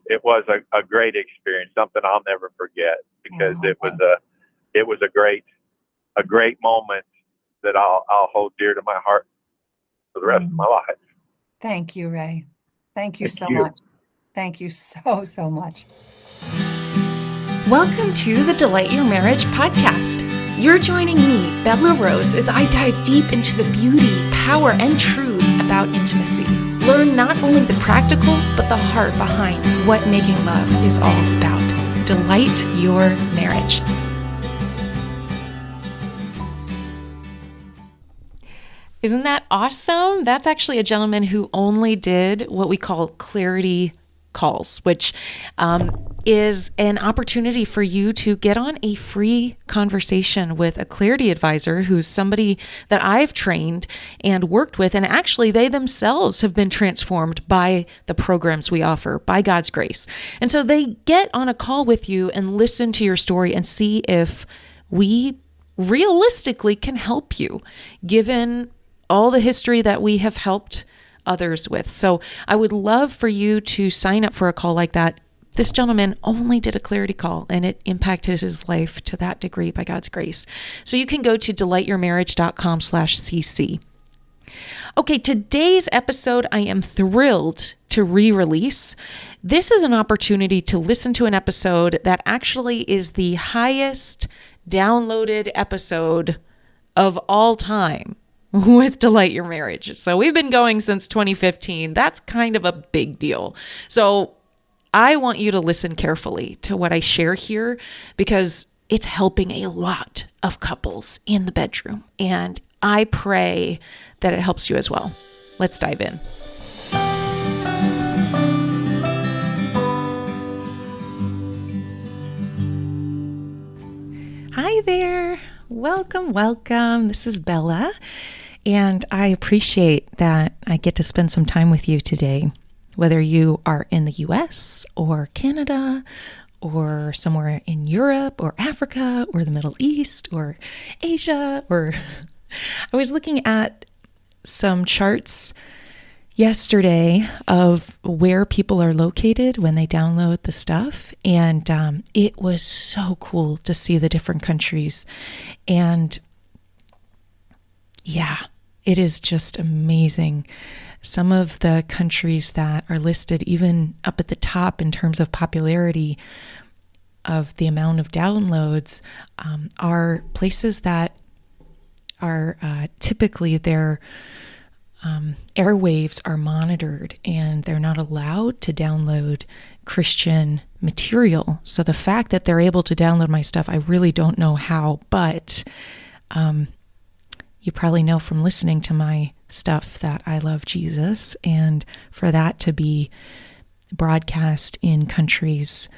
it was a great experience, something I'll never forget, because Oh, it was a great moment that I'll hold dear to my heart for the rest of my mm. life. Thank you, Ray. Thank you Thank so you. much. Thank you so, so much. Welcome to the Delight Your Marriage podcast. You're joining me, Bella Rose, as I dive deep into the beauty, power, and truths about intimacy. Learn not only the practicals, but the heart behind what making love is all about. Delight your marriage. Isn't that awesome? That's actually a gentleman who only did what we call clarity calls, which is an opportunity for you to get on a free conversation with a clarity advisor who's somebody that I've trained and worked with. And actually, they themselves have been transformed by the programs we offer, by God's grace. And so they get on a call with you and listen to your story and see if we realistically can help you, given all the history that we have helped others with. So I would love for you to sign up for a call like that. This gentleman only did a clarity call and it impacted his life to that degree by God's grace. So you can go to delightyourmarriage.com/cc. Okay, today's episode, I am thrilled to re-release. This is an opportunity to listen to an episode that actually is the highest downloaded episode of all time with Delight Your Marriage. So we've been going since 2015. That's kind of a big deal. So I want you to listen carefully to what I share here, because it's helping a lot of couples in the bedroom. And I pray that it helps you as well. Let's dive in. Hi there. Welcome, welcome. This is Bella. And I appreciate that I get to spend some time with you today, whether you are in the US or Canada or somewhere in Europe or Africa or the Middle East or Asia. Or I was looking at some charts yesterday of where people are located when they download the stuff. And it was so cool to see the different countries. And yeah, it is just amazing. Some of the countries that are listed even up at the top in terms of popularity of the amount of downloads are places that are typically their airwaves are monitored and they're not allowed to download Christian material. So the fact that they're able to download my stuff, I really don't know how, but you probably know from listening to my stuff that I love Jesus, and for that to be broadcast in countries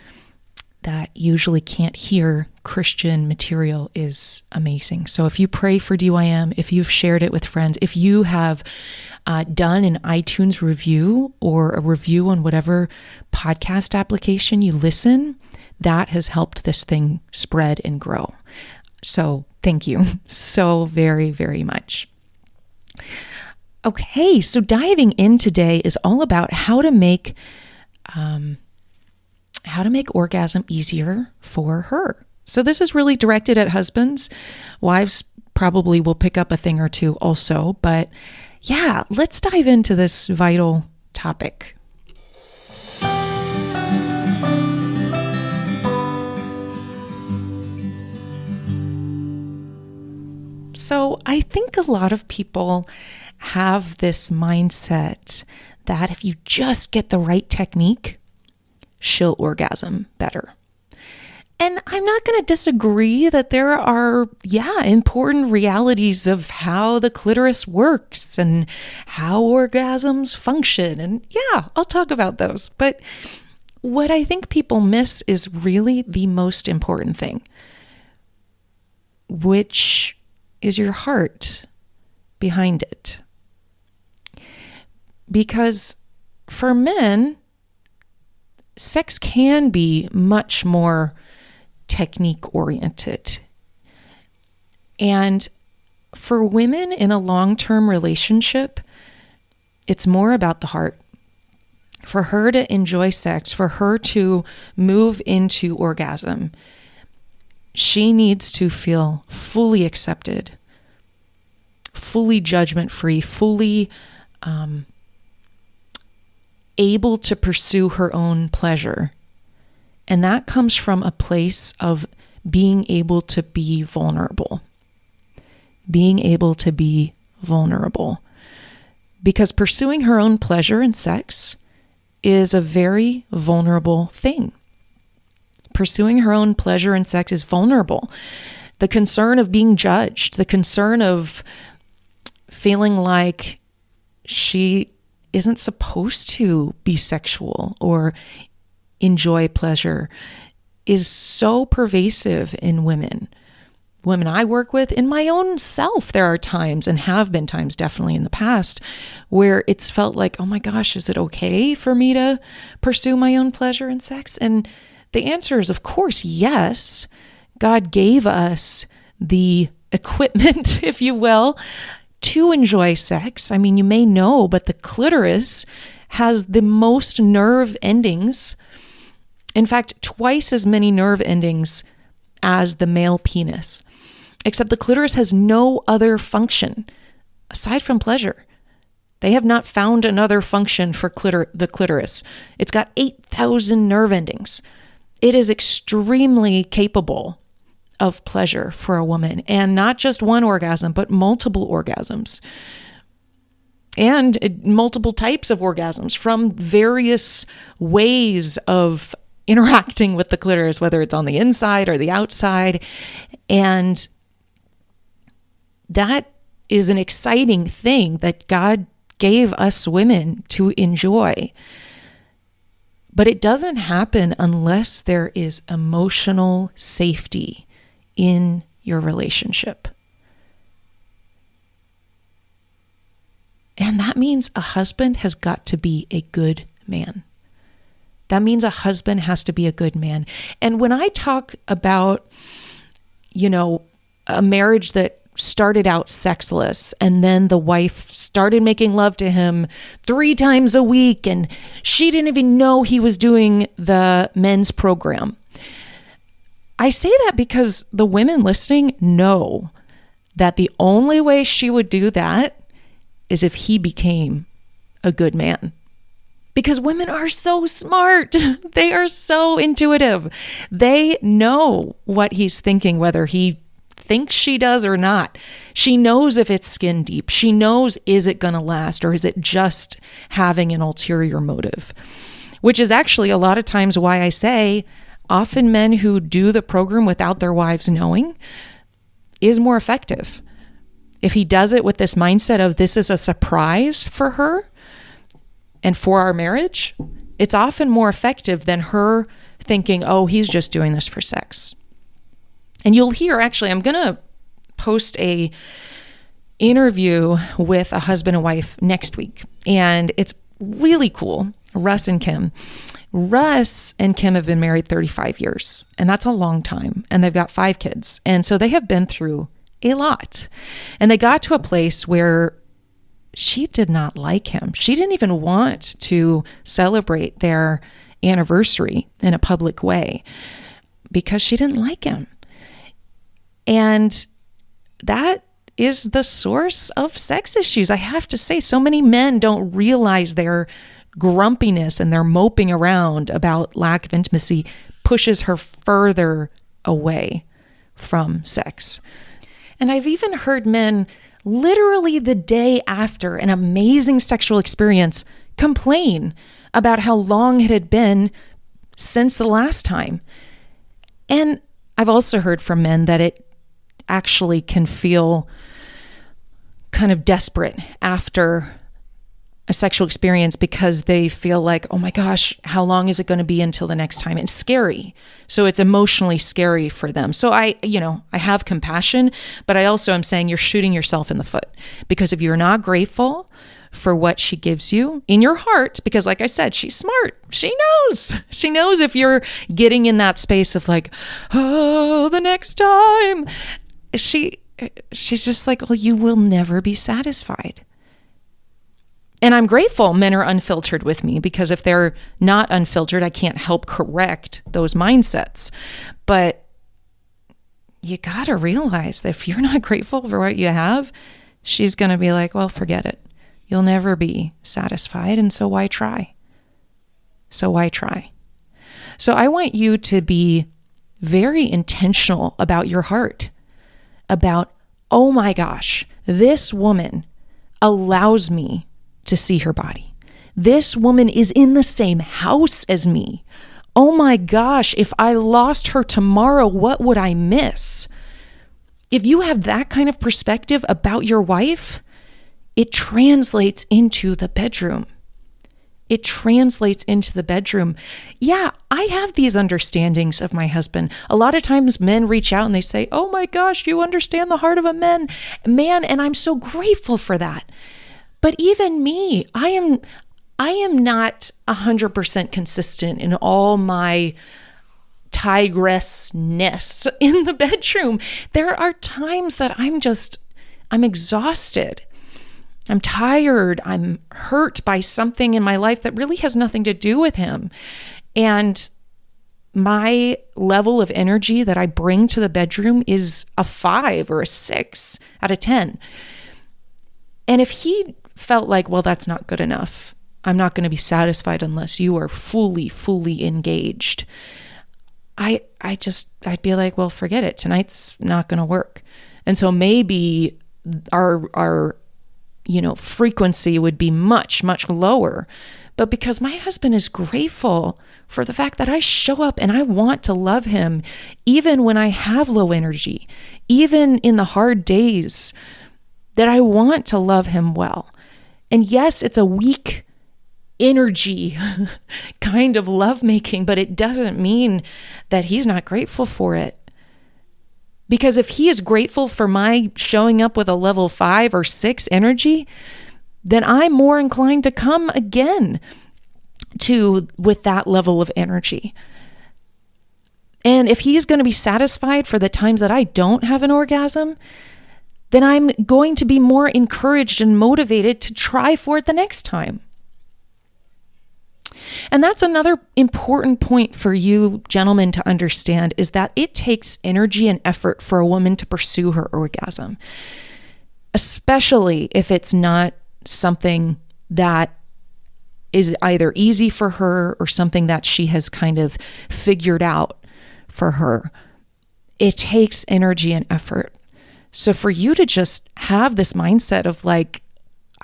that usually can't hear Christian material is amazing. So if you pray for DYM, if you've shared it with friends, if you have done an iTunes review or a review on whatever podcast application you listen, that has helped this thing spread and grow. So thank you so very, very much. Okay, so diving in today is all about how to make orgasm easier for her. So this is really directed at husbands. Wives probably will pick up a thing or two also, but yeah, let's dive into this vital topic. So I think a lot of people have this mindset that if you just get the right technique, she'll orgasm better. And I'm not going to disagree that there are, important realities of how the clitoris works and how orgasms function. And I'll talk about those. But what I think people miss is really the most important thing, which is your heart behind it. Because for men, sex can be much more technique oriented. And for women in a long-term relationship, it's more about the heart. for her to enjoy sex, for her to move into orgasm, she needs to feel fully accepted, fully judgment-free, fully able to pursue her own pleasure. And that comes from a place of being able to be vulnerable. Being able to be vulnerable. Because pursuing her own pleasure in sex is a very vulnerable thing. Pursuing her own pleasure in sex is vulnerable. The concern of being judged, the concern of feeling like she isn't supposed to be sexual or enjoy pleasure is so pervasive in women. Women I work with, in my own self, there are times, and have been times definitely in the past, where it's felt like, oh my gosh, is it okay for me to pursue my own pleasure in sex? And the answer is, of course, yes. God gave us the equipment, if you will, to enjoy sex. I mean, you may know, but the clitoris has the most nerve endings. In fact, twice as many nerve endings as the male penis. Except the clitoris has no other function aside from pleasure. They have not found another function for the clitoris. It's got 8,000 nerve endings. It is extremely capable of pleasure for a woman, and not just one orgasm, but multiple orgasms. And multiple types of orgasms from various ways of interacting with the clitoris, whether it's on the inside or the outside. And that is an exciting thing that God gave us women to enjoy. But it doesn't happen unless there is emotional safety in your relationship. And that means a husband has got to be a good man. That means a husband has to be a good man. And when I talk about, a marriage that started out sexless and then the wife started making love to him 3 times a week and she didn't even know he was doing the men's program. I say that because the women listening know that the only way she would do that is if he became a good man. Because women are so smart. They are so intuitive. They know what he's thinking, whether he thinks she does or not. She knows if it's skin deep. She knows, is it going to last, or is it just having an ulterior motive? Which is actually a lot of times why I say often men who do the program without their wives knowing is more effective. If he does it with this mindset of this is a surprise for her and for our marriage, it's often more effective than her thinking, oh, he's just doing this for sex. And you'll hear, actually, I'm going to post a interview with a husband and wife next week. And it's really cool. Russ and Kim. Russ and Kim have been married 35 years, and that's a long time. And they've got 5 kids. And so they have been through a lot. And they got to a place where she did not like him. She didn't even want to celebrate their anniversary in a public way because she didn't like him. And that is the source of sex issues. I have to say, so many men don't realize their grumpiness and their moping around about lack of intimacy pushes her further away from sex. And I've even heard men literally the day after an amazing sexual experience complain about how long it had been since the last time. And I've also heard from men that it actually can feel kind of desperate after a sexual experience because they feel like, oh my gosh, how long is it going to be until the next time? It's scary. So it's emotionally scary for them. So I have compassion, but I also am saying you're shooting yourself in the foot, because if you're not grateful for what she gives you in your heart, because like I said, she's smart. She knows if you're getting in that space of like, oh, the next time. She's just like, well, you will never be satisfied. And I'm grateful men are unfiltered with me, because if they're not unfiltered, I can't help correct those mindsets. But you got to realize that if you're not grateful for what you have, she's going to be like, well, forget it. You'll never be satisfied. And so why try? So why try? So I want you to be very intentional about your heart, about, oh my gosh, this woman allows me to see her body. This woman is in the same house as me. Oh my gosh, if I lost her tomorrow, what would I miss? If you have that kind of perspective about your wife, it translates into the bedroom. It translates into the bedroom. Yeah, I have these understandings of my husband. A lot of times men reach out and they say, oh my gosh, you understand the heart of a man, and I'm so grateful for that. But even me, I am not 100% consistent in all my tigress-ness in the bedroom. There are times that I'm exhausted. I'm tired. I'm hurt by something in my life that really has nothing to do with him. And my level of energy that I bring to the bedroom is a 5 or a 6 out of 10. And if he felt like, well, that's not good enough, I'm not going to be satisfied unless you are fully engaged, I'd be like, well, forget it. Tonight's not going to work. And so maybe our frequency would be much, much lower. But because my husband is grateful for the fact that I show up and I want to love him, even when I have low energy, even in the hard days, that I want to love him well. And yes, it's a weak energy kind of lovemaking, but it doesn't mean that he's not grateful for it. Because if he is grateful for my showing up with a level 5 or 6 energy, then I'm more inclined to come again with that level of energy. And if he's going to be satisfied for the times that I don't have an orgasm, then I'm going to be more encouraged and motivated to try for it the next time. And that's another important point for you gentlemen to understand, is that it takes energy and effort for a woman to pursue her orgasm, especially if it's not something that is either easy for her or something that she has kind of figured out for her. It takes energy and effort. So for you to just have this mindset of like,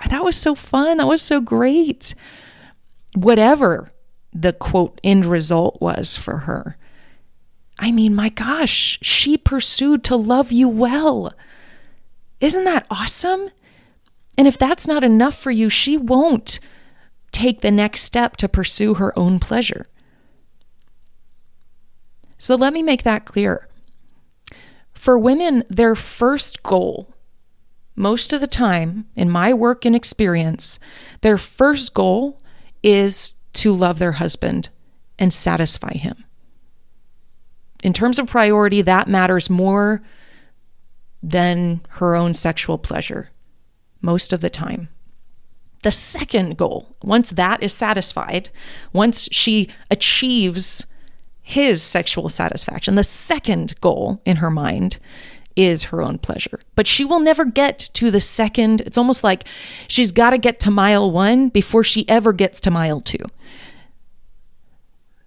that was so fun, that was so great, whatever the quote end result was for her. I mean, my gosh, she pursued to love you well. Isn't that awesome? And if that's not enough for you, she won't take the next step to pursue her own pleasure. So let me make that clear. For women, their first goal, most of the time in my work and experience, their first goal is to love their husband and satisfy him. In terms of priority, that matters more than her own sexual pleasure most of the time. The second goal, once that is satisfied, once she achieves his sexual satisfaction, the second goal in her mind is her own pleasure. But she will never get to the second. It's almost like she's got to get to mile 1 before she ever gets to mile 2.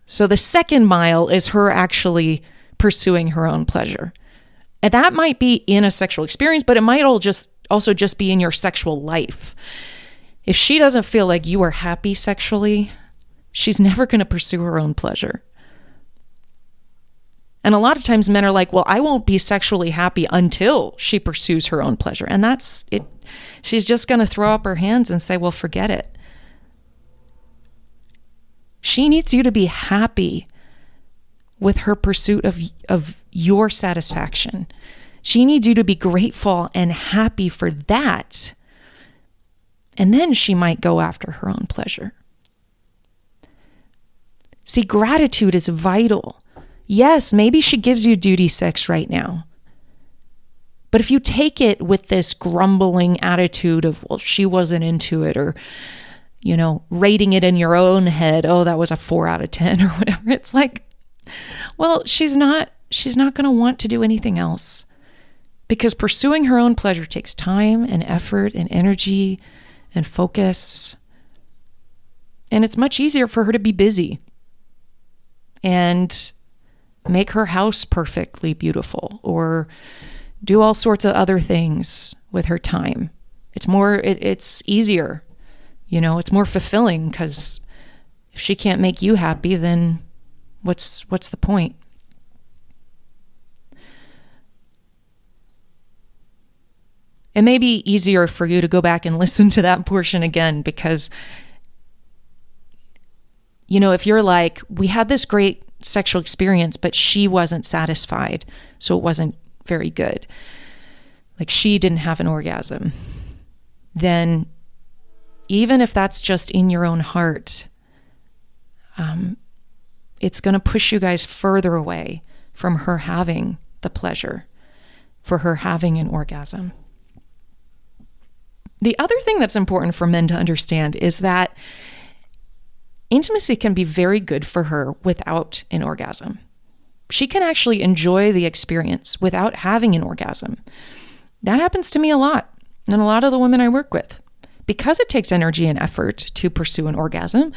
So the second mile is her actually pursuing her own pleasure. And that might be in a sexual experience, but it might also just be in your sexual life. If she doesn't feel like you are happy sexually, she's never going to pursue her own pleasure. And a lot of times men are like, well, I won't be sexually happy until she pursues her own pleasure. And that's it. She's just going to throw up her hands and say, well, forget it. She needs you to be happy with her pursuit of your satisfaction. She needs you to be grateful and happy for that. And then she might go after her own pleasure. See, gratitude is vital. Yes, maybe she gives you duty sex right now, But if you take it with this grumbling attitude of, well, she wasn't into it, or, rating it in your own head, oh, that was a 4 out of 10 or whatever. It's like, well, she's not going to want to do anything else, because pursuing her own pleasure takes time and effort and energy and focus. And it's much easier for her to be busy and make her house perfectly beautiful, or do all sorts of other things with her time. It's easier, it's more fulfilling, because if she can't make you happy, then what's the point? It may be easier for you to go back and listen to that portion again, because, if you're like, we had this great sexual experience, but she wasn't satisfied, so it wasn't very good, like she didn't have an orgasm, then even if that's just in your own heart, it's going to push you guys further away from her having the pleasure, for her having an orgasm. The other thing that's important for men to understand is that intimacy can be very good for her without an orgasm. She can actually enjoy the experience without having an orgasm. That happens to me a lot, and a lot of the women I work with. Because it takes energy and effort to pursue an orgasm,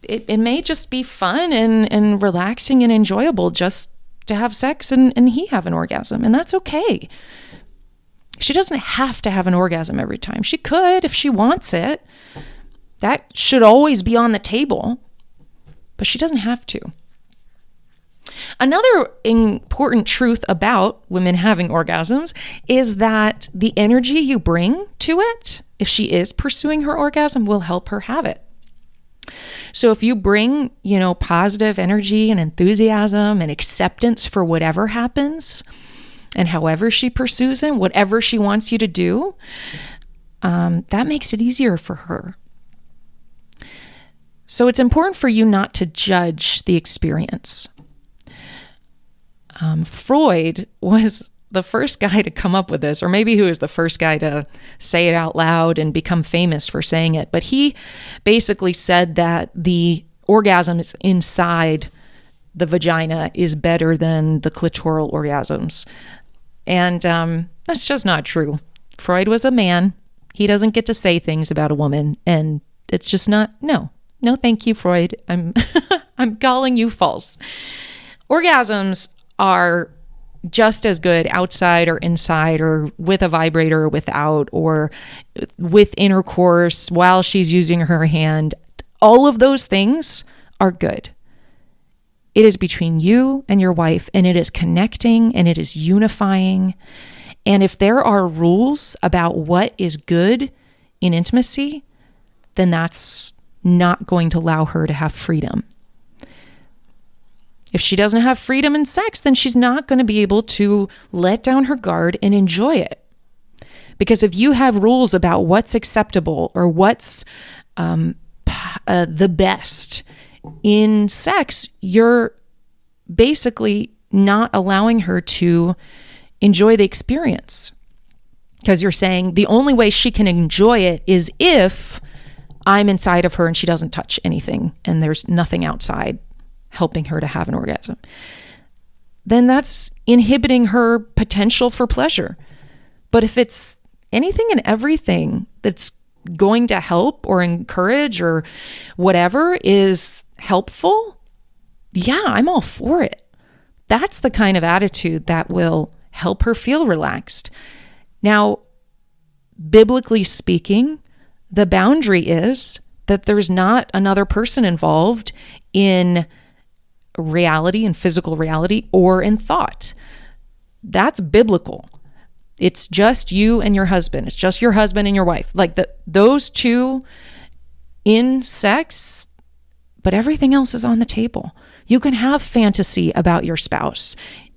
it may just be fun and relaxing and enjoyable just to have sex and he have an orgasm, and that's okay. She doesn't have to have an orgasm every time. She could if she wants it. That should always be on the table, but she doesn't have to. Another important truth about women having orgasms is that the energy you bring to it, if she is pursuing her orgasm, will help her have it. So if you bring, positive energy and enthusiasm and acceptance for whatever happens and however she pursues it, whatever she wants you to do, that makes it easier for her. So it's important for you not to judge the experience. Freud was the first guy to come up with this, or maybe he was the first guy to say it out loud and become famous for saying it. But he basically said that the orgasms inside the vagina is better than the clitoral orgasms. And that's just not true. Freud was a man. He doesn't get to say things about a woman. And it's just not, no, thank you, Freud. I'm calling you false. Orgasms are just as good outside or inside, or with a vibrator or without, or with intercourse while she's using her hand. All of those things are good. It is between you and your wife, and it is connecting, and it is unifying. And if there are rules about what is good in intimacy, then that's not going to allow her to have freedom. If she doesn't have freedom in sex, then she's not going to be able to let down her guard and enjoy it. Because if you have rules about what's acceptable or what's the best in sex, you're basically not allowing her to enjoy the experience. Because you're saying the only way she can enjoy it is if I'm inside of her and she doesn't touch anything and there's nothing outside helping her to have an orgasm. Then that's inhibiting her potential for pleasure. But if it's anything and everything that's going to help or encourage or whatever is helpful, yeah, I'm all for it. That's the kind of attitude that will help her feel relaxed. Now, biblically speaking, the boundary is that there's not another person involved in reality and physical reality or in thought. That's biblical. It's just you and your husband. It's just your husband and your wife. Like those two in sex, but everything else is on the table. You can have fantasy about your spouse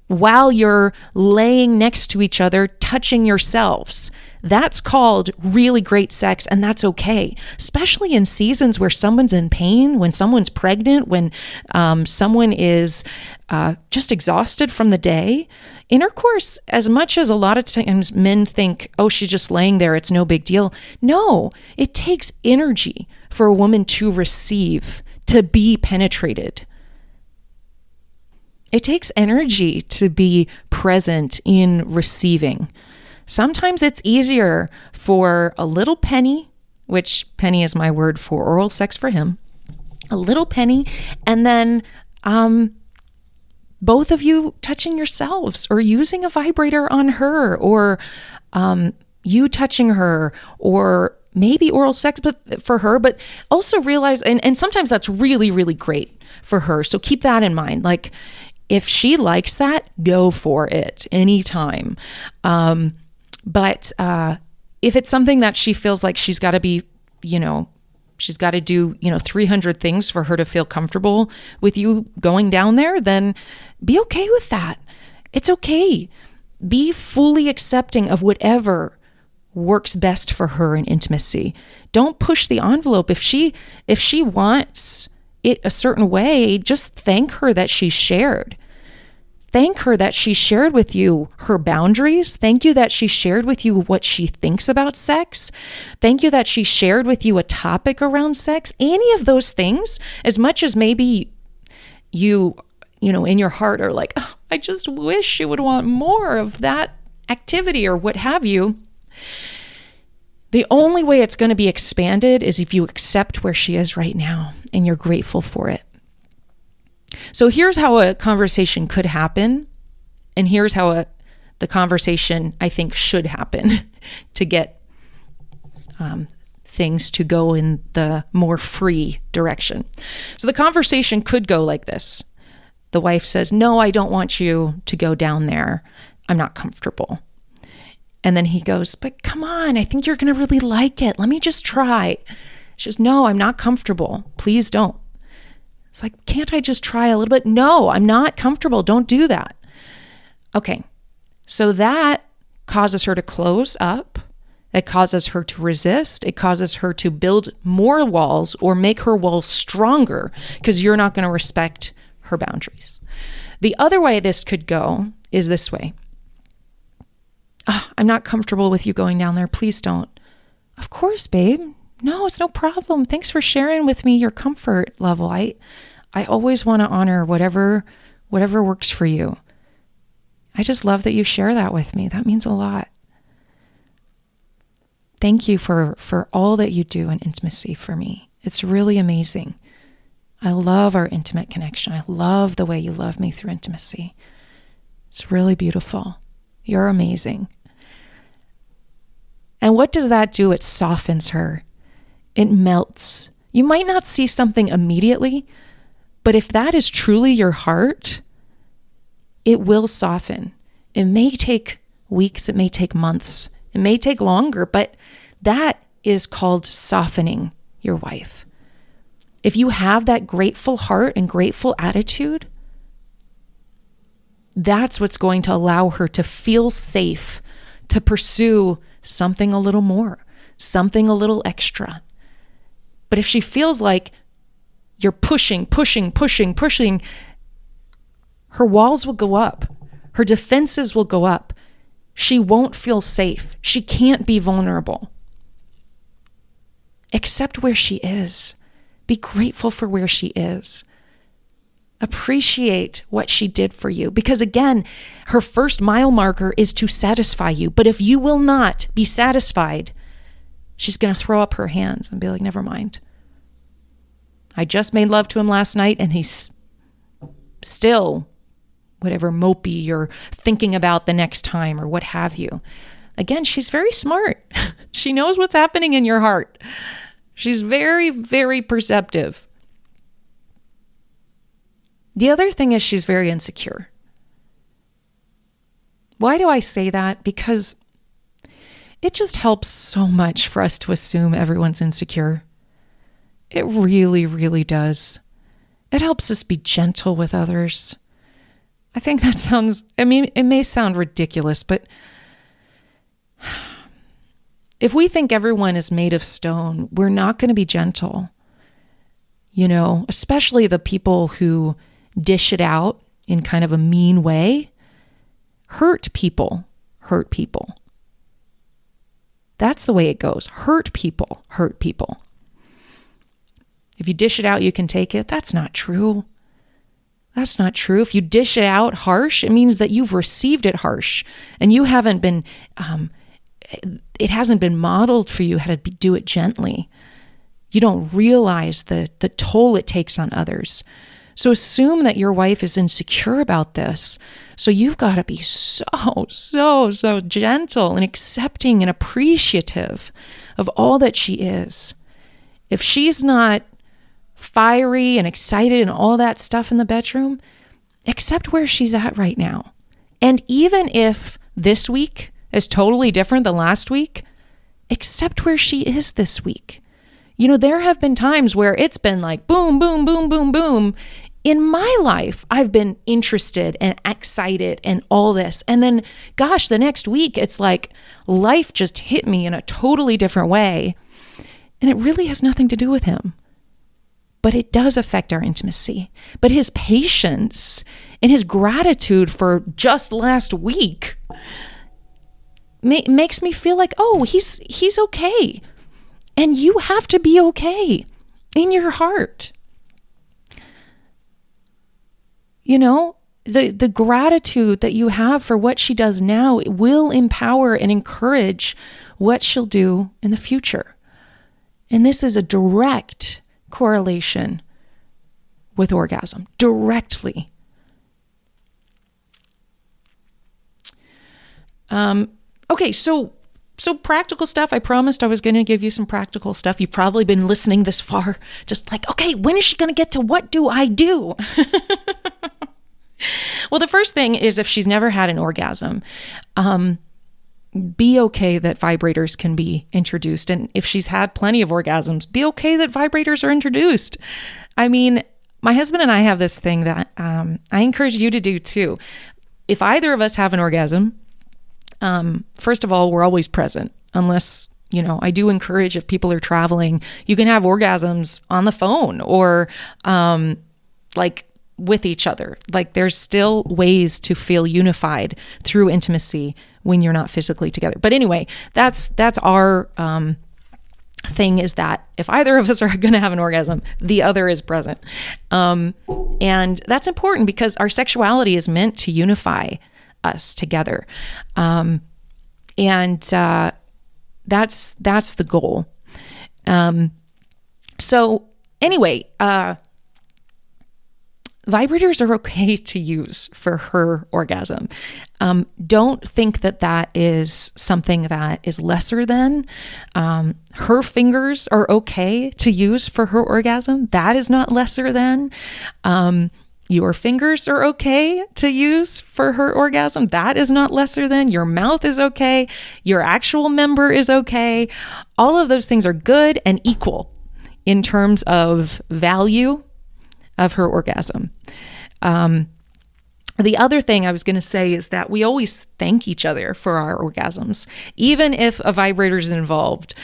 while you're laying next to each other, touching yourselves. That's called really great sex, and that's okay, especially in seasons where someone's in pain, when someone's pregnant, when someone is just exhausted from the day. intercourse, as much as a lot of times men think, oh, she's just laying there, it's no big deal. No, it takes energy for a woman to receive, to be penetrated. It takes energy to be present in receiving. Sometimes it's easier for a little penny, which penny is my word for oral sex for him, a little penny, and then both of you touching yourselves or using a vibrator on her, or you touching her, or maybe oral sex for her, but also realize, and sometimes that's really, really great for her. So keep that in mind. Like, if she likes that, go for it anytime. But if it's something that she feels like she's got to be, she's got to do, 300 things for her to feel comfortable with you going down there, then be okay with that. It's okay. Be fully accepting of whatever works best for her in intimacy. Don't push the envelope. If she wants it a certain way, just thank her that she shared. Thank her that she shared with you her boundaries. Thank you that she shared with you what she thinks about sex. Thank you that she shared with you a topic around sex. Any of those things, as much as maybe you in your heart are like, oh, I just wish she would want more of that activity or what have you. The only way it's going to be expanded is if you accept where she is right now and you're grateful for it. So here's how a conversation could happen, and here's how the conversation I think should happen to get things to go in the more free direction. So the conversation could go like this. The wife says, no, I don't want you to go down there. I'm not comfortable. And then he goes, but come on, I think you're going to really like it. Let me just try. She goes, no, I'm not comfortable. Please don't. It's like, can't I just try a little bit? No, I'm not comfortable. Don't do that. Okay. So that causes her to close up. It causes her to resist. It causes her to build more walls or make her walls stronger because you're not going to respect her boundaries. The other way this could go is this way. Oh, I'm not comfortable with you going down there. Please don't. Of course, babe. No, it's no problem. Thanks for sharing with me your comfort level. I always want to honor whatever works for you. I just love that you share that with me. That means a lot. Thank you for all that you do in intimacy for me. It's really amazing. I love our intimate connection. I love the way you love me through intimacy. It's really beautiful. You're amazing. And what does that do? It softens her. It melts. You might not see something immediately, but if that is truly your heart, it will soften. It may take weeks, it may take months, it may take longer, but that is called softening your wife. If you have that grateful heart and grateful attitude, that's what's going to allow her to feel safe to pursue something a little more, something a little extra. But if she feels like you're pushing, her walls will go up. Her defenses will go up. She won't feel safe. She can't be vulnerable. Accept where she is. Be grateful for where she is. Appreciate what she did for you. Because again, her first mile marker is to satisfy you. But if you will not be satisfied, she's going to throw up her hands and be like, never mind. I just made love to him last night and he's still whatever mopey you're thinking about the next time or what have you. Again, she's very smart. She knows what's happening in your heart. She's very, very perceptive. The other thing is she's very insecure. Why do I say that? Because it just helps so much for us to assume everyone's insecure. It really, really does. It helps us be gentle with others. I think that sounds, it may sound ridiculous, but if we think everyone is made of stone, we're not going to be gentle. Especially the people who dish it out in kind of a mean way. Hurt people hurt people. That's the way it goes. Hurt people hurt people. If you dish it out, you can take it. That's not true. That's not true. If you dish it out harsh, it means that you've received it harsh and you haven't been, it hasn't been modeled for you how to do it gently. You don't realize the toll it takes on others. So assume that your wife is insecure about this. So you've got to be so gentle and accepting and appreciative of all that she is. If she's not fiery and excited and all that stuff in the bedroom, accept where she's at right now. And even if this week is totally different than last week, accept where she is this week. You know, there have been times where it's been like boom, boom, boom, boom, boom. In my life, I've been interested and excited and all this. And then, gosh, the next week, it's like life just hit me in a totally different way. And it really has nothing to do with him. But it does affect our intimacy. But his patience and his gratitude for just last week makes me feel like, oh, he's okay. And you have to be okay in your heart. You know, the gratitude that you have for what she does now will empower and encourage what she'll do in the future. And this is a direct correlation with orgasm, directly. Okay, so practical stuff. I promised I was going to give you some practical stuff. You've probably been listening this far, just like, okay, when is she going to get to what do I do? Well, the first thing is if she's never had an orgasm, be okay that vibrators can be introduced. And if she's had plenty of orgasms, be okay that vibrators are introduced. I mean, my husband and I have this thing that I encourage you to do too. If either of us have an orgasm, first of all, we're always present, unless, you know, I do encourage if people are traveling, you can have orgasms on the phone or like with each other. Like there's still ways to feel unified through intimacy when you're not physically together. But anyway, that's our thing, is that if either of us are going to have an orgasm, the other is present. And that's important because our sexuality is meant to unify us together. And that's the goal. So anyway, vibrators are okay to use for her orgasm. Don't think that is something that is lesser than. Her fingers are okay to use for her orgasm. That is not lesser than. Your fingers are okay to use for her orgasm. That is not lesser than. Your mouth is okay. Your actual member is okay. All of those things are good and equal in terms of value of her orgasm. The other thing I was going to say is that we always thank each other for our orgasms. Even if a vibrator is involved,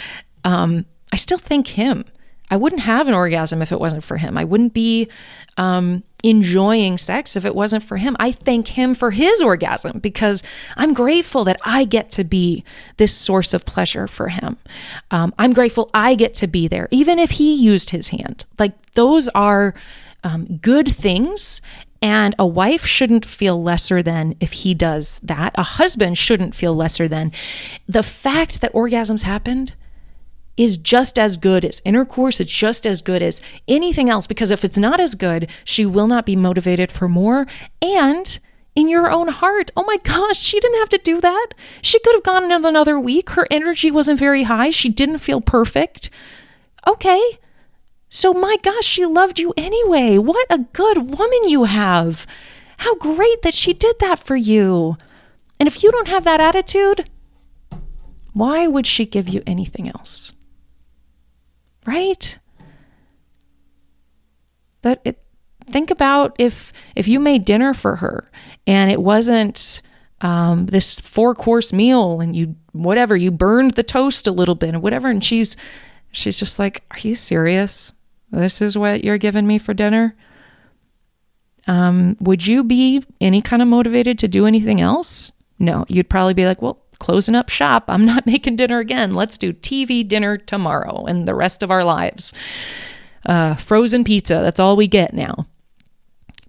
I still thank him. I wouldn't have an orgasm if it wasn't for him. I wouldn't be enjoying sex if it wasn't for him. I thank him for his orgasm because I'm grateful that I get to be this source of pleasure for him. I'm grateful I get to be there, even if he used his hand. Like those are good things. And a wife shouldn't feel lesser than if he does that. A husband shouldn't feel lesser than. The fact that orgasms happened is just as good as intercourse. It's just as good as anything else, because if it's not as good, she will not be motivated for more. And in your own heart, oh my gosh, she didn't have to do that. She could have gone another week. Her energy wasn't very high. She didn't feel perfect. Okay. So my gosh, she loved you anyway. What a good woman you have. How great that she did that for you. And if you don't have that attitude, why would she give you anything else? Right? Think about if you made dinner for her and it wasn't this 4-course meal and you burned the toast a little bit or whatever, and she's just like, are you serious? This is what you're giving me for dinner? Would you be any kind of motivated to do anything else? No, you'd probably be like, well, closing up shop. I'm not making dinner again. Let's do TV dinner tomorrow and the rest of our lives. Frozen pizza. That's all we get now.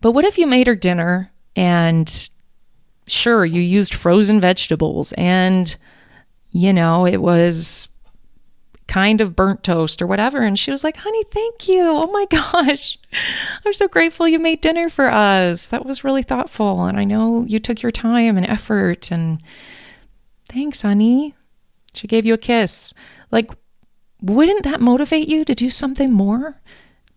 But what if you made her dinner and sure, you used frozen vegetables and, it was kind of burnt toast or whatever. And she was like, honey, thank you. Oh my gosh. I'm so grateful you made dinner for us. That was really thoughtful. And I know you took your time and effort and thanks, honey. She gave you a kiss. Like, wouldn't that motivate you to do something more?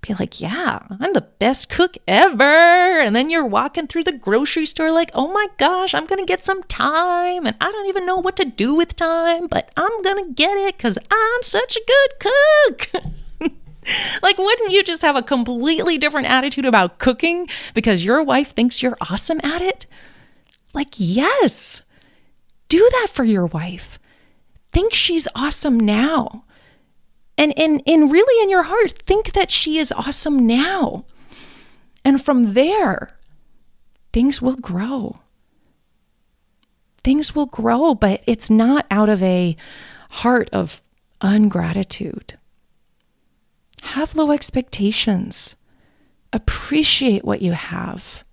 Be like, yeah, I'm the best cook ever. And then you're walking through the grocery store like, oh my gosh, I'm going to get some time. And I don't even know what to do with time, but I'm going to get it because I'm such a good cook. Like, wouldn't you just have a completely different attitude about cooking because your wife thinks you're awesome at it? Like, yes, do that for your wife. Think she's awesome now. And really in your heart, think that she is awesome now. And from there, things will grow. Things will grow, but it's not out of a heart of ungratitude. Have low expectations. Appreciate what you have.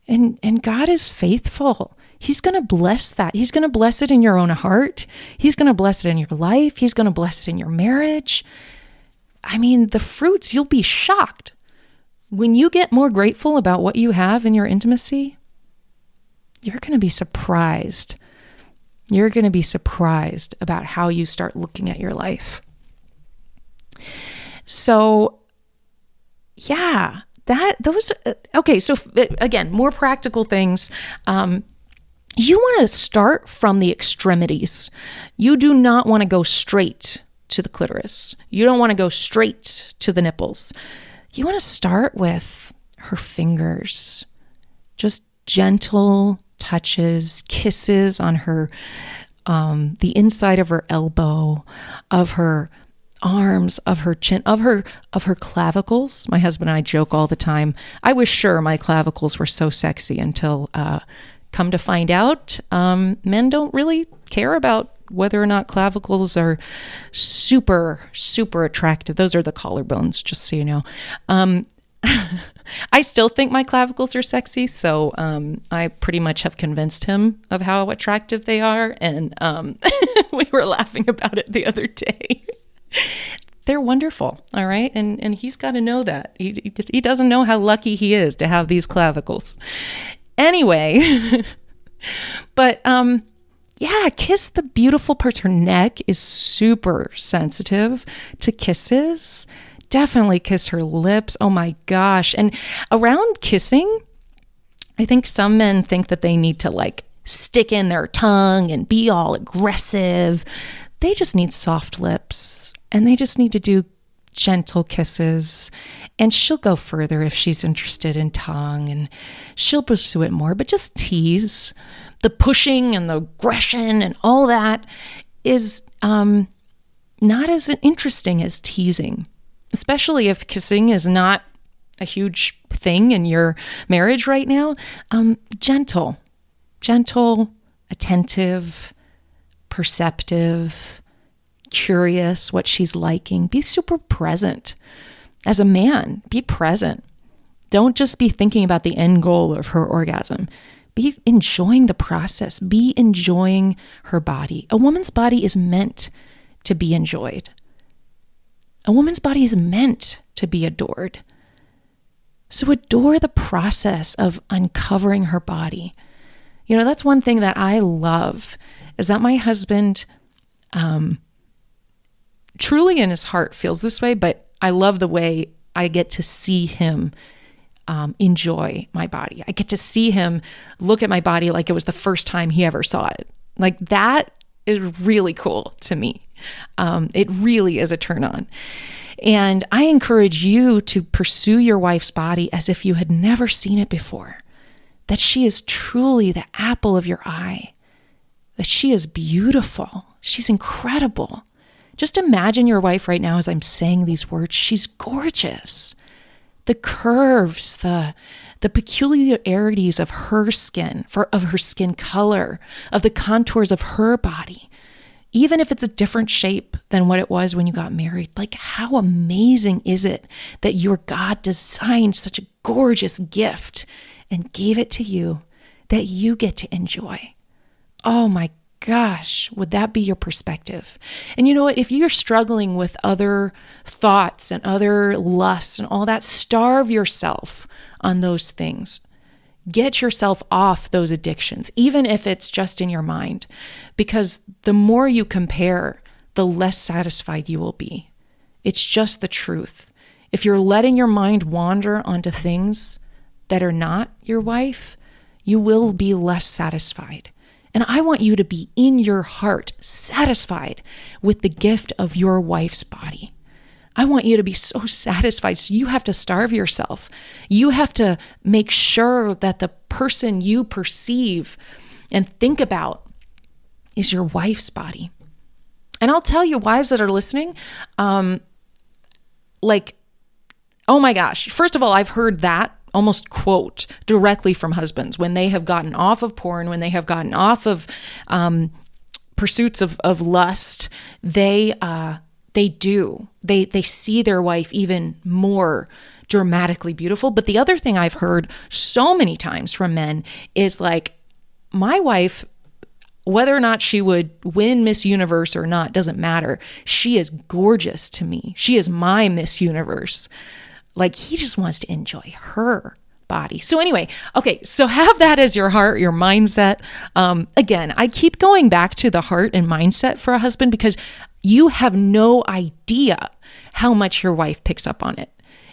And God is faithful. He's going to bless that. He's going to bless it in your own heart. He's going to bless it in your life. He's going to bless it in your marriage. I mean, the fruits, you'll be shocked. When you get more grateful about what you have in your intimacy, you're going to be surprised. You're going to be surprised about how you start looking at your life. So, yeah, okay. So again, more practical things. You want to start from the extremities. You do not want to go straight to the clitoris. You don't want to go straight to the nipples. You want to start with her fingers, just gentle touches, kisses on her, the inside of her elbow, of her arms, of her chin, of her clavicles. My husband and I joke all the time. I was sure my clavicles were so sexy until, come to find out, men don't really care about whether or not clavicles are super, super attractive. Those are the collarbones, just so you know. I still think my clavicles are sexy, so I pretty much have convinced him of how attractive they are, and we were laughing about it the other day. They're wonderful, all right? And he's got to know that. He doesn't know how lucky he is to have these clavicles. Anyway, but yeah, kiss the beautiful parts. Her neck is super sensitive to kisses. Definitely kiss her lips. Oh my gosh. And around kissing, I think some men think that they need to like stick in their tongue and be all aggressive. They just need soft lips and they just need to do gentle kisses. And she'll go further if she's interested in tongue and she'll pursue it more, but just tease. The pushing and the aggression and all that is not as interesting as teasing, especially if kissing is not a huge thing in your marriage right now. Gentle, attentive, perceptive, curious what she's liking. Be super present. As a man, be present. Don't just be thinking about the end goal of her orgasm. Be enjoying the process. Be enjoying her body. A woman's body is meant to be enjoyed. A woman's body is meant to be adored. So adore the process of uncovering her body. You know, that's one thing that I love, is that my husband truly in his heart feels this way, but I love the way I get to see him enjoy my body. I get to see him look at my body like it was the first time he ever saw it. Like, that is really cool to me. It really is a turn on. And I encourage you to pursue your wife's body as if you had never seen it before, that she is truly the apple of your eye, that she is beautiful. She's incredible. Just imagine your wife right now as I'm saying these words. She's gorgeous. the curves, the peculiarities of her skin, of her skin color, of the contours of her body, even if it's a different shape than what it was when you got married. Like, how amazing is it that your God designed such a gorgeous gift and gave it to you that you get to enjoy? Oh my gosh, would that be your perspective? And you know what? If you're struggling with other thoughts and other lusts and all that, starve yourself on those things. Get yourself off those addictions, even if it's just in your mind, because the more you compare, the less satisfied you will be. It's just the truth. If you're letting your mind wander onto things that are not your wife, you will be less satisfied. And I want you to be in your heart satisfied with the gift of your wife's body. I want you to be so satisfied. So you have to starve yourself. You have to make sure that the person you perceive and think about is your wife's body. And I'll tell you, wives that are listening, oh my gosh, first of all, I've heard that almost quote directly from husbands when they have gotten off of porn, when they have gotten off of pursuits of lust. They see their wife even more dramatically beautiful. But the other thing I've heard so many times from men is like, my wife, whether or not she would win Miss Universe or not, doesn't matter. She is gorgeous to me. She is my Miss Universe. Like, he just wants to enjoy her body. So anyway, okay, so have that as your heart, your mindset. Again, I keep going back to the heart and mindset for a husband because you have no idea how much your wife picks up on it.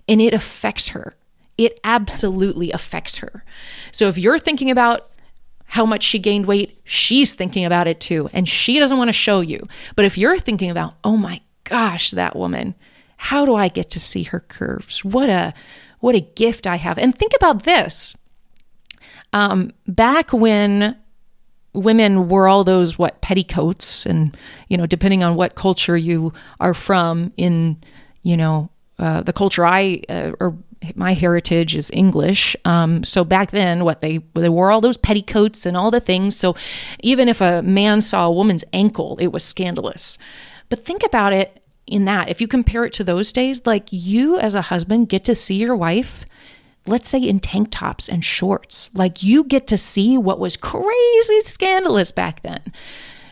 And it affects her. It absolutely affects her. So if you're thinking about how much she gained weight, she's thinking about it too. And she doesn't want to show you. But if you're thinking about, oh my gosh, that woman, how do I get to see her curves? What a gift I have. And think about this. Back when women wore all those, petticoats, and, depending on what culture you are from in, the culture or my heritage is English. So back then, they wore all those petticoats and all the things. So even if a man saw a woman's ankle, it was scandalous. But think about it in that, if you compare it to those days, like, you as a husband get to see your wife, let's say in tank tops and shorts. Like, you get to see what was crazy scandalous back then.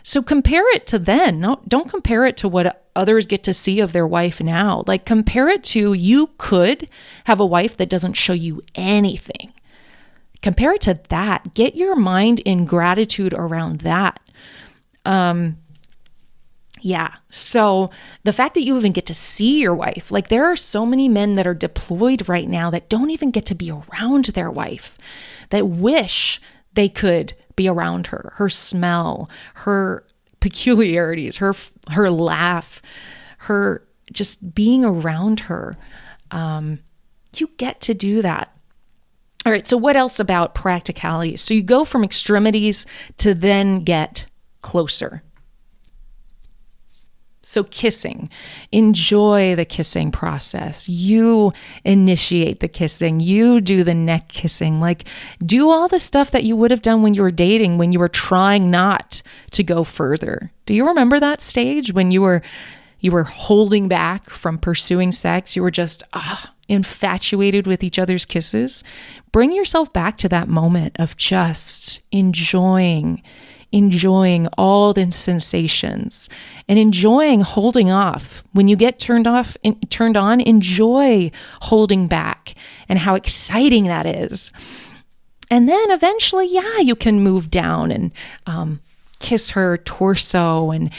So compare it to then. No, don't compare it to what others get to see of their wife now. Like, compare it to, you could have a wife that doesn't show you anything. Compare it to that. Get your mind in gratitude around that. Yeah. So the fact that you even get to see your wife, like, there are so many men that are deployed right now that don't even get to be around their wife, that wish they could be around her smell, her peculiarities, her laugh, her just being around her. You get to do that. All right. So what else about practicality? So you go from extremities to then get closer. So kissing, enjoy the kissing process. You initiate the kissing. You do the neck kissing. Like, do all the stuff that you would have done when you were dating, when you were trying not to go further. Do you remember that stage when you were holding back from pursuing sex? You were just infatuated with each other's kisses. Bring yourself back to that moment of just enjoying all the sensations and enjoying holding off. When you get turned on, enjoy holding back and how exciting that is. And then eventually, you can move down and kiss her torso and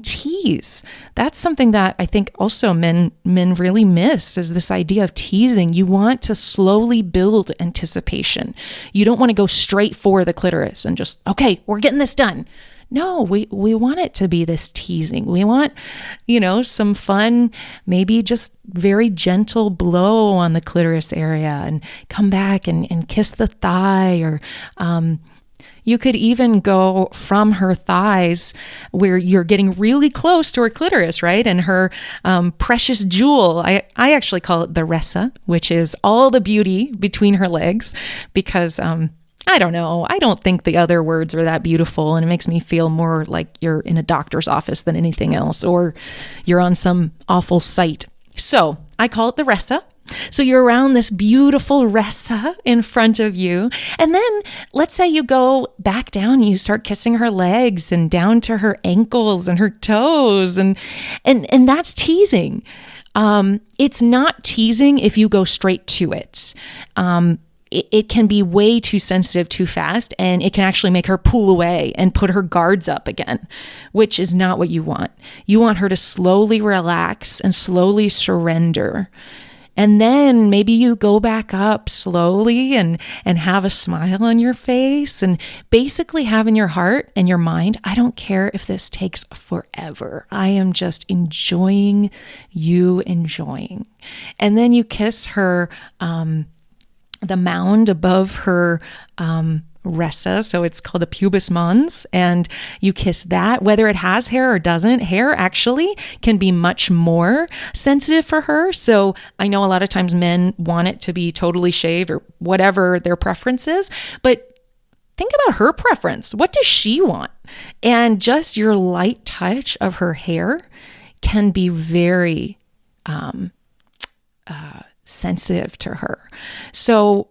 tease. That's something that I think also men really miss, is this idea of teasing. You want to slowly build anticipation. You don't want to go straight for the clitoris and just, okay, we're getting this done. No, we want it to be this teasing. We want, some fun, maybe just very gentle blow on the clitoris area and come back and kiss the thigh, or You could even go from her thighs where you're getting really close to her clitoris, right? And her precious jewel. I actually call it the resa, which is all the beauty between her legs, because I don't know. I don't think the other words are that beautiful, and it makes me feel more like you're in a doctor's office than anything else, or you're on some awful site. So I call it the resa. So you're around this beautiful resa in front of you. And then let's say you go back down and you start kissing her legs and down to her ankles and her toes. And that's teasing. It's not teasing if you go straight to it. It can be way too sensitive too fast, and it can actually make her pull away and put her guards up again, which is not what you want. You want her to slowly relax and slowly surrender. And then maybe you go back up slowly and have a smile on your face, and basically have in your heart and your mind, I don't care if this takes forever. I am just enjoying you enjoying. And then you kiss her, the mound above her resa, so it's called the pubis mons, and you kiss that, whether it has hair or doesn't. Hair actually can be much more sensitive for her. So I know a lot of times men want it to be totally shaved or whatever their preference is, but think about her preference. What does she want? And just your light touch of her hair can be very sensitive to her. So,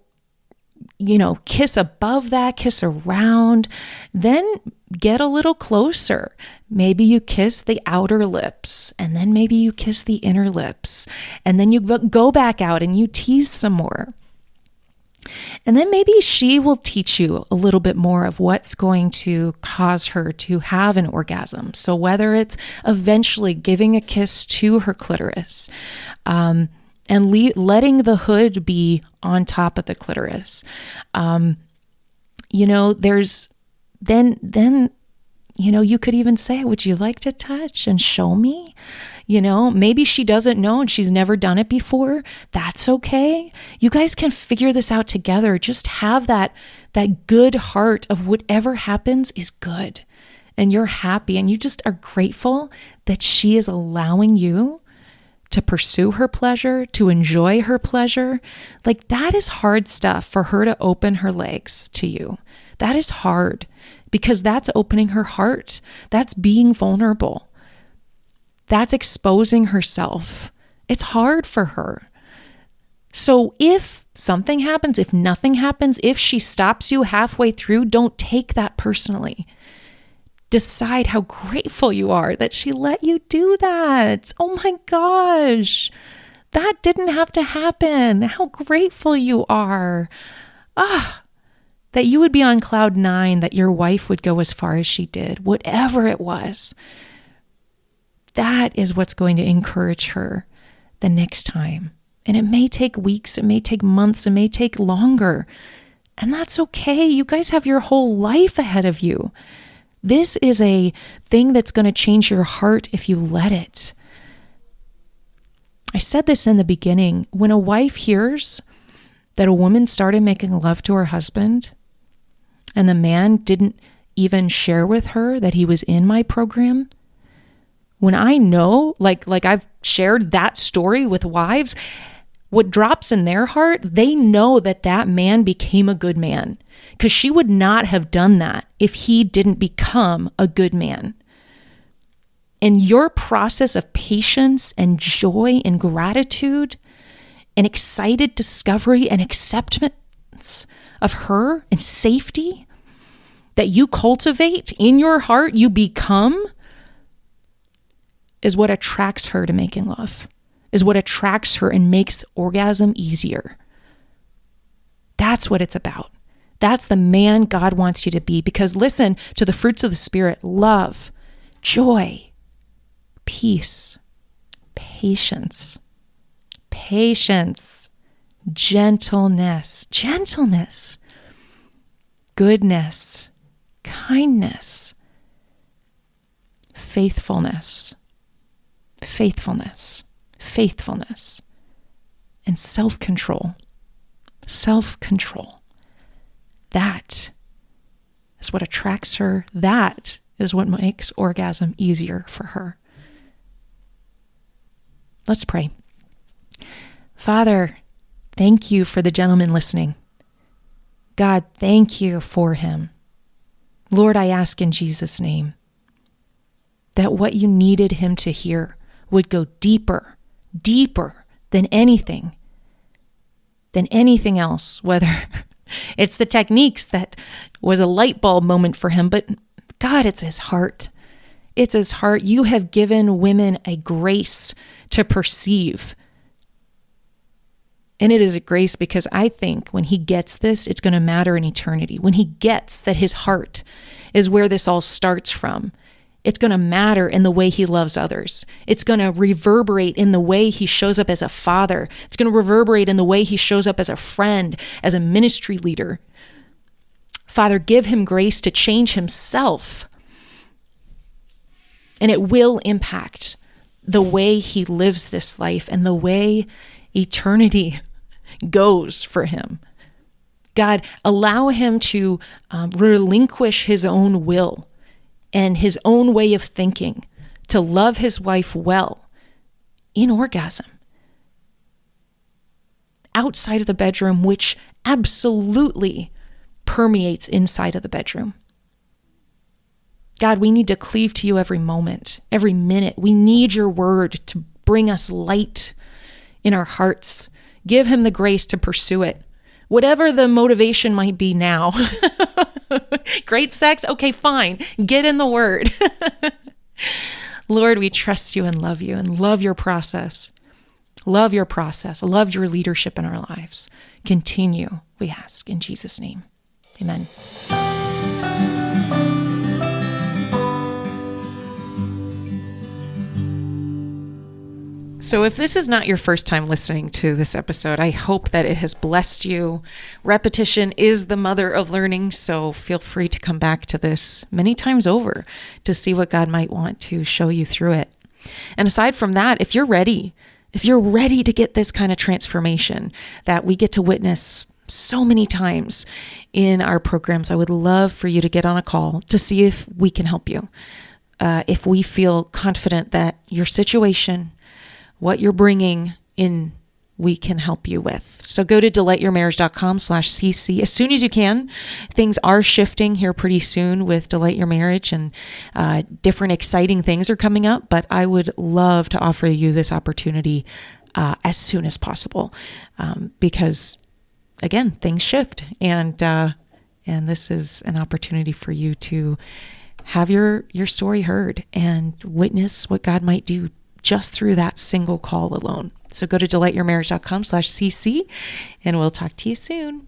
kiss above that, kiss around, then get a little closer. Maybe you kiss the outer lips, and then maybe you kiss the inner lips, and then you go back out and you tease some more. And then maybe she will teach you a little bit more of what's going to cause her to have an orgasm. So whether it's eventually giving a kiss to her clitoris, and letting the hood be on top of the clitoris. There's then you could even say, would you like to touch and show me? Maybe she doesn't know and she's never done it before. That's okay. You guys can figure this out together. Just have that good heart of whatever happens is good. And you're happy and you just are grateful that she is allowing you to pursue her pleasure, to enjoy her pleasure. Like, that is hard stuff for her to open her legs to you. That is hard because that's opening her heart. That's being vulnerable. That's exposing herself. It's hard for her. So if something happens, if nothing happens, if she stops you halfway through, don't take that personally. Decide how grateful you are that she let you do that. Oh my gosh, that didn't have to happen. How grateful you are. That you would be on cloud 9, that your wife would go as far as she did, whatever it was. That is what's going to encourage her the next time. And it may take weeks, it may take months, it may take longer. And that's okay. You guys have your whole life ahead of you. This is a thing that's going to change your heart if you let it. I said this in the beginning. When a wife hears that a woman started making love to her husband and the man didn't even share with her that he was in my program, when I know, like I've shared that story with wives, what drops in their heart, they know that man became a good man. Because she would not have done that if he didn't become a good man. And your process of patience and joy and gratitude and excited discovery and acceptance of her and safety that you cultivate in your heart, you become, is what attracts her to making love, is what attracts her and makes orgasm easier. That's what it's about. That's the man God wants you to be. Because listen to the fruits of the Spirit: love, joy, peace, patience, gentleness, goodness, kindness, faithfulness, and self-control. That That's what attracts her. That is what makes orgasm easier for her. Let's pray. Father, thank you for the gentleman listening. God, thank you for him. Lord, I ask in Jesus' name that what you needed him to hear would go deeper, deeper than anything else, whether it's the techniques that was a light bulb moment for him, but God, it's his heart. It's his heart. You have given women a grace to perceive. And it is a grace because I think when he gets this, it's going to matter in eternity. When he gets that his heart is where this all starts from, it's going to matter in the way he loves others. It's going to reverberate in the way he shows up as a father. It's going to reverberate in the way he shows up as a friend, as a ministry leader. Father, give him grace to change himself. And it will impact the way he lives this life and the way eternity goes for him. God, allow him to relinquish his own will and his own way of thinking to love his wife well in orgasm. Outside of the bedroom, which absolutely permeates inside of the bedroom. God, we need to cleave to you every moment, every minute. We need your word to bring us light in our hearts. Give him the grace to pursue it. Whatever the motivation might be now. Great sex? Okay, fine. Get in the word. Lord, we trust you and love your process. Love your process. Love your leadership in our lives. Continue, we ask, in Jesus' name. Amen. So if this is not your first time listening to this episode, I hope that it has blessed you. Repetition is the mother of learning, so feel free to come back to this many times over to see what God might want to show you through it. And aside from that, if you're ready to get this kind of transformation that we get to witness so many times in our programs, I would love for you to get on a call to see if we can help you. If we feel confident that your situation, what you're bringing in, we can help you with. So go to delightyourmarriage.com/cc as soon as you can. Things are shifting here pretty soon with Delight Your Marriage, and different exciting things are coming up, but I would love to offer you this opportunity as soon as possible because, again, things shift, and this is an opportunity for you to have your story heard and witness what God might do just through that single call alone. So go to delightyourmarriage.com/cc and we'll talk to you soon.